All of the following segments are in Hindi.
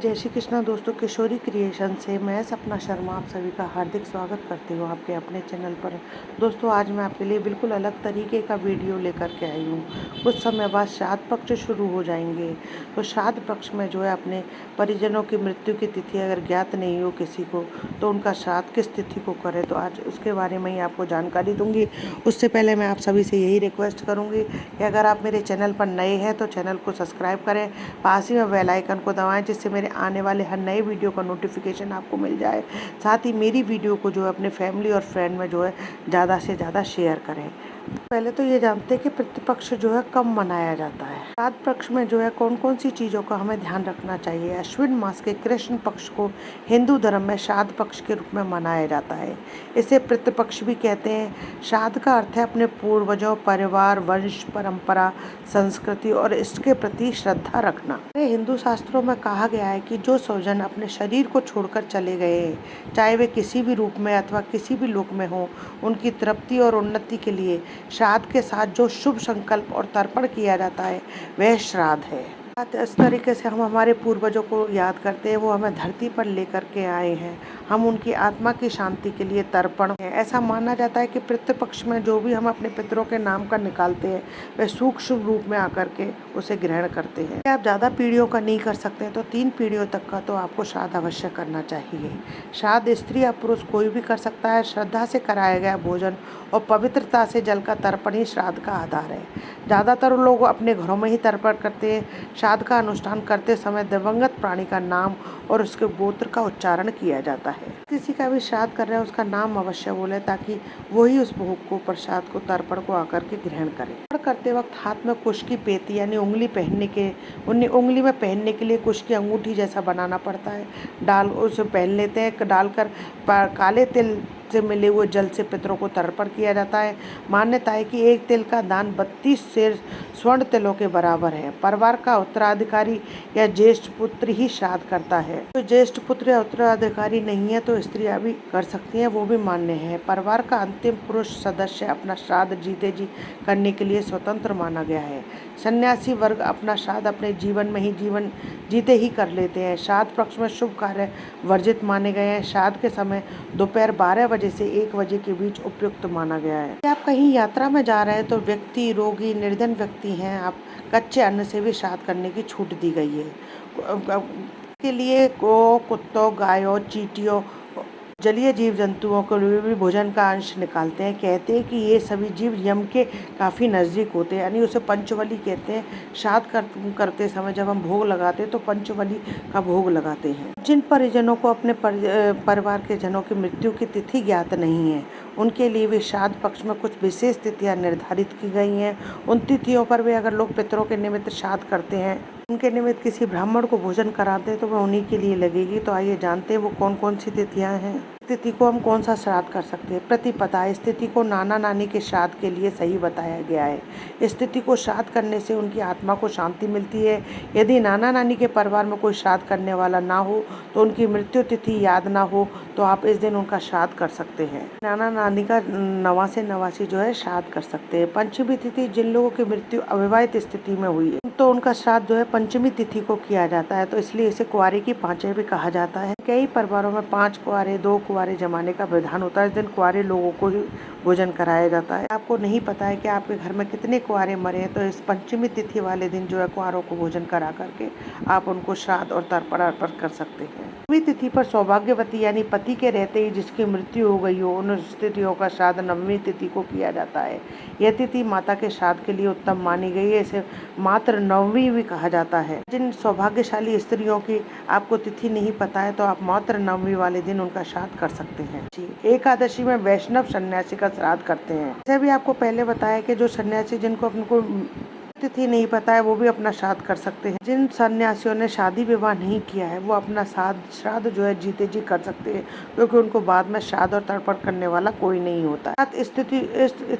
जय श्री कृष्णा दोस्तों, किशोरी क्रिएशन से मैं सपना शर्मा आप सभी का हार्दिक स्वागत करती हूँ आपके अपने चैनल पर। दोस्तों, आज मैं आपके लिए बिल्कुल अलग तरीके का वीडियो लेकर के आई हूँ। कुछ समय बाद श्राद्ध पक्ष शुरू हो जाएंगे, तो श्राद्ध पक्ष में जो है अपने परिजनों की मृत्यु की तिथि अगर ज्ञात नहीं हो किसी को, तो उनका श्राद्ध किस तिथि को करें, तो आज उसके बारे में ही आपको जानकारी दूँगी। उससे पहले मैं आप सभी से यही रिक्वेस्ट करूँगी कि अगर आप मेरे चैनल पर नए हैं तो चैनल को सब्सक्राइब करें, पास ही में बेल आइकन को दबाएं, जिससे मेरे आने वाले हर नए वीडियो का नोटिफिकेशन आपको मिल जाए। साथ ही मेरी वीडियो को जो है अपने फैमिली और फ्रेंड में जो है ज़्यादा से ज़्यादा शेयर करें। पहले तो ये जानते हैं कि पितृपक्ष जो है कब मनाया जाता है। श्राद्ध पक्ष में जो है कौन कौन सी चीज़ों का हमें ध्यान रखना चाहिए। अश्विन मास के कृष्ण पक्ष को हिंदू धर्म में श्राद्ध पक्ष के रूप में मनाया जाता है। इसे पितृपक्ष भी कहते हैं। श्राद्ध का अर्थ है अपने पूर्वजों, परिवार, वंश, परंपरा, संस्कृति और इसके प्रति श्रद्धा रखना। हिंदू शास्त्रों में कहा गया है कि जो स्वजन अपने शरीर को छोड़कर चले गए हैं, चाहे वे किसी भी रूप में अथवा किसी भी लोक में हो, उनकी तृप्ति और उन्नति के लिए श्राद्ध के साथ जो शुभ संकल्प और तर्पण किया जाता है वह श्राद्ध है। इस तरीके से हम हमारे पूर्वजों को याद करते हैं। वो हमें धरती पर लेकर के आए हैं, हम उनकी आत्मा की शांति के लिए तर्पण है। ऐसा माना जाता है कि पितृपक्ष में जो भी हम अपने पितरों के नाम का निकालते हैं वह सूक्ष्म रूप में आकर के उसे ग्रहण करते हैं। आप ज़्यादा पीढ़ियों का नहीं कर सकते तो 3 पीढ़ियों तक का तो आपको श्राद्ध अवश्य करना चाहिए। श्राद्ध स्त्री या पुरुष कोई भी कर सकता है। श्रद्धा से कराया गया भोजन और पवित्रता से जल का तर्पण ही श्राद्ध का आधार है। ज़्यादातर लोग अपने घरों में ही तर्पण करते हैं। श्राद्ध का अनुष्ठान करते समय दिवंगत प्राणी का नाम और उसके गोत्र का उच्चारण किया जाता है। किसी का भी श्राद्ध कर रहे हैं उसका नाम अवश्य बोले, ताकि वो ही उस भोग को, प्रसाद को, तर्पण को आकर के ग्रहण करे। तर्पण करते वक्त हाथ में कुश की पेती यानी उंगली में पहनने के लिए कुश की अंगूठी जैसा बनाना पड़ता है। उसे पहन लेते हैं। डालकर काले तिल से मिले हुए जल से पितरों को तर्पण किया जाता है। मान्यता है कि एक तिल का दान 32 शेर स्वर्ण तिलों के बराबर है। परिवार का उत्तराधिकारी या ज्येष्ठ पुत्र ही श्राद्ध करता है। तो ज्येष्ठ पुत्र या उत्तराधिकारी नहीं है तो स्त्रियां भी कर सकती हैं, वो भी मान्य है। परिवार का अंतिम पुरुष सदस्य अपना श्राद्ध जीते जी करने के लिए स्वतंत्र माना गया है। सन्यासी वर्ग अपना श्राद्ध अपने जीवन में ही जीते ही कर लेते हैं। श्राद्ध पक्ष में शुभ कार्य वर्जित माने गए हैं। श्राद्ध के समय दोपहर 12 बजे से 1 बजे के बीच उपयुक्त माना गया है। आप कहीं यात्रा में जा रहे हैं तो व्यक्ति, रोगी, निर्धन व्यक्ति हैं, आप कच्चे अन्न से भी श्राद्ध करने की छूट दी गई है। के लिए कुत्तों, गायों, चींटियों, जलीय जीव जंतुओं के लिए भी भोजन का अंश निकालते हैं। कहते हैं कि ये सभी जीव यम के काफ़ी नज़दीक होते हैं, यानी उसे पंचबली कहते हैं। श्राद्ध करते समय जब हम भोग लगाते हैं तो पंचबली का भोग लगाते हैं। जिन परिजनों को अपने परिवार के जनों की मृत्यु की तिथि ज्ञात नहीं है, उनके लिए भी श्राद्ध पक्ष में कुछ विशेष तिथियाँ निर्धारित की गई हैं। उन तिथियों पर भी अगर लोग पितरों के निमित्त श्राद्ध करते हैं, उनके निमित्त किसी ब्राह्मण को भोजन कराते हैं, तो वह उन्हीं के लिए लगेगी। तो आइए जानते हैं वो कौन कौन सी तिथियां हैं। तिथि को हम कौन सा श्राद्ध कर सकते हैं। प्रतिपदा, इस तिथि को नाना नानी के श्राद्ध के लिए सही बताया गया है। इस तिथि को श्राद्ध करने से उनकी आत्मा को शांति मिलती है। यदि नाना नानी के परिवार में कोई श्राद्ध करने वाला ना हो, तो उनकी मृत्यु तिथि याद ना हो, तो आप इस दिन उनका श्राद्ध कर सकते हैं। नाना नानी का 9 से 89 जो है श्राद्ध कर सकते हैं। पंचमी तिथि, जिन लोगों की मृत्यु अविवाहित स्थिति में हुई है तो उनका श्राद्ध जो है पंचमी तिथि को किया जाता है, तो इसलिए इसे कुंवारी की पांचें भी कहा जाता है। कई परिवारों में 5 कुंवारे, 2 कुंवारे जमाने का विधान होता है। इस दिन कुंवारे लोगों को ही भोजन कराया जाता है। आपको नहीं पता है कि आपके घर में कितने कुंवारे मरे हैं, तो इस पंचमी तिथि वाले दिन जो है कुंवारों को भोजन करा करके आप उनको श्राद्ध और तर्पण अर्पण कर सकते हैं। नवमी तिथि पर सौभाग्यवती यानी पति के रहते ही जिसकी मृत्यु हो गई हो, उन स्थितियों का श्राद्ध नवमी तिथि को किया जाता है। यह तिथि माता के श्राद्ध के लिए उत्तम मानी गई है। इसे मातृ नवमी भी कहा जाता है। जिन सौभाग्यशाली स्त्रियों की आपको तिथि नहीं पता है, तो आप मातृ नवमी वाले दिन उनका श्राद्ध कर सकते हैं। एकादशी में वैष्णव सन्यासी का श्राद्ध करते हैं। जैसे भी आपको पहले बताया कि जो सन्यासी जिनको अपने को तिथि नहीं पता है वो भी अपना श्राद्ध कर सकते हैं। जिन सन्यासियों ने शादी विवाह नहीं किया है वो अपना श्राद्ध जो है जीते जी कर सकते हैं, क्योंकि उनको बाद में श्राद्ध और तर्पण करने वाला कोई नहीं होता। इस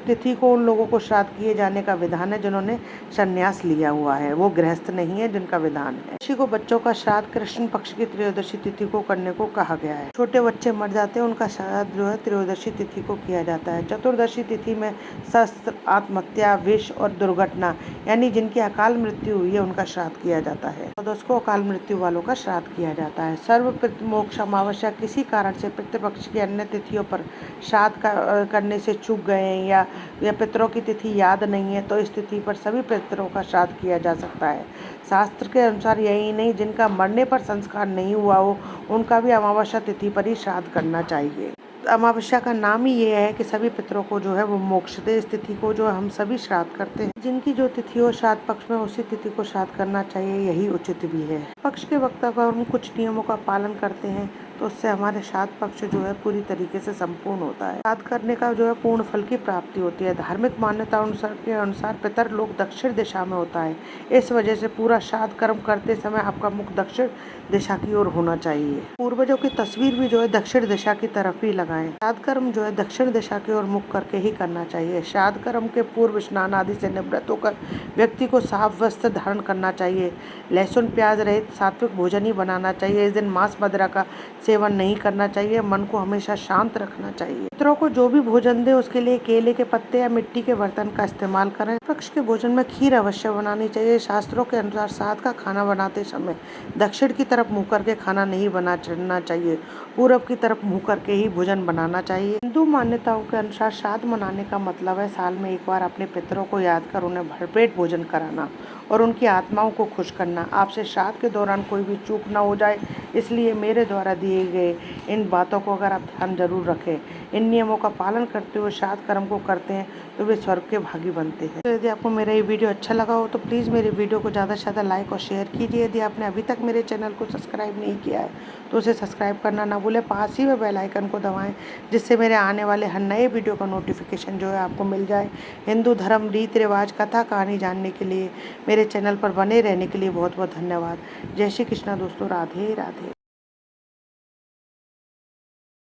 तिथि को उन लोगों को श्राद्ध किए जाने का विधान है जिन्होंने संन्यास लिया हुआ है, वो गृहस्थ नहीं है जिनका विधान है। ऋषि को बच्चों का श्राद्ध कृष्ण पक्ष की त्रयोदशी तिथि को करने को कहा गया है। छोटे बच्चे मर जाते हैं, उनका श्राद्ध जो है त्रयोदशी तिथि को किया जाता है। चतुर्दशी तिथि में शस्त्र, आत्महत्या, विष और दुर्घटना यानी जिनकी अकाल मृत्यु हुई है उनका श्राद्ध किया जाता है। तो दोस्तों अकाल मृत्यु वालों का श्राद्ध किया जाता है। सर्व पितृ मोक्ष अमावस्या किसी कारण से पितृपक्ष की अन्य तिथियों पर श्राद्ध करने से चूक गए हैं या पितरों की तिथि याद नहीं है तो इस तिथि पर सभी पितरों का श्राद्ध किया जा सकता है। शास्त्र के अनुसार यही नहीं, जिनका मरने पर संस्कार नहीं हुआ हो उनका भी अमावस्या तिथि पर ही श्राद्ध करना चाहिए। अमावस्या का नाम ही ये है कि सभी पितरों को जो है वो मोक्ष दे। इस तिथि को जो हम सभी श्राद्ध करते हैं, जिनकी जो तिथि हो श्राद्ध पक्ष में उसी तिथि को श्राद्ध करना चाहिए, यही उचित भी है। पक्ष के वक्त अगर हम कुछ नियमों का पालन करते हैं तो उससे हमारे श्राद्ध पक्ष जो है पूरी तरीके से संपूर्ण होता है। श्राद्ध करने का जो है पूर्ण फल की प्राप्ति होती है। धार्मिक मान्यता के अनुसार पितर लोक दक्षिण दिशा में होता है। इस वजह से पूरा श्राद्ध कर्म करते समय आपका मुख दक्षिण दिशा की ओर होना चाहिए। पूर्वजों की तस्वीर भी जो है दक्षिण दिशा की तरफ ही लगाएं। श्राद्ध कर्म जो है दक्षिण दिशा की ओर मुख करके ही करना चाहिए। श्राद्ध कर्म के पूर्व स्नान आदि से निवृत्त होकर व्यक्ति को साफ वस्त्र धारण करना चाहिए। लहसुन प्याज रहित सात्विक भोजन ही बनाना चाहिए। इस दिन मांस मदिरा का सेवन नहीं करना चाहिए। मन को हमेशा शांत रखना चाहिए। पितरों को जो भी भोजन दे उसके लिए केले के पत्ते या मिट्टी के बर्तन का इस्तेमाल करें। पक्ष के भोजन में खीर अवश्य बनानी चाहिए। शास्त्रों के अनुसार श्राद्ध का खाना बनाते समय दक्षिण की तरफ मुंह करके खाना नहीं बनाना चाहिए, पूरब की तरफ मुंह करके ही भोजन बनाना चाहिए। हिंदू मान्यताओं के अनुसार श्राद्ध मनाने का मतलब है साल में एक बार अपने पितरों को याद कर उन्हें भरपेट भोजन कराना और उनकी आत्माओं को खुश करना। आपसे श्राद्ध के दौरान कोई भी चूक न हो जाए, इसलिए मेरे द्वारा दिए गए इन बातों को अगर आप ध्यान जरूर रखें, इन नियमों का पालन करते हुए श्राद्ध कर्म को करते हैं तो वे स्वर्ग के भागी बनते हैं। तो यदि आपको मेरा ये वीडियो अच्छा लगा हो तो प्लीज़ मेरे वीडियो को ज़्यादा से ज़्यादा लाइक और शेयर कीजिए। यदि आपने अभी तक मेरे चैनल को सब्सक्राइब नहीं किया है तो उसे सब्सक्राइब करना ना भूलें। पास ही में बेल आइकन को दबाएं जिससे मेरे आने वाले हर नए वीडियो का नोटिफिकेशन जो है आपको मिल जाए। हिंदू धर्म, रीति रिवाज, कथा कहानी जानने के लिए मेरे चैनल पर बने रहने के लिए बहुत बहुत धन्यवाद। जय श्री कृष्णा दोस्तों, राधे राधे।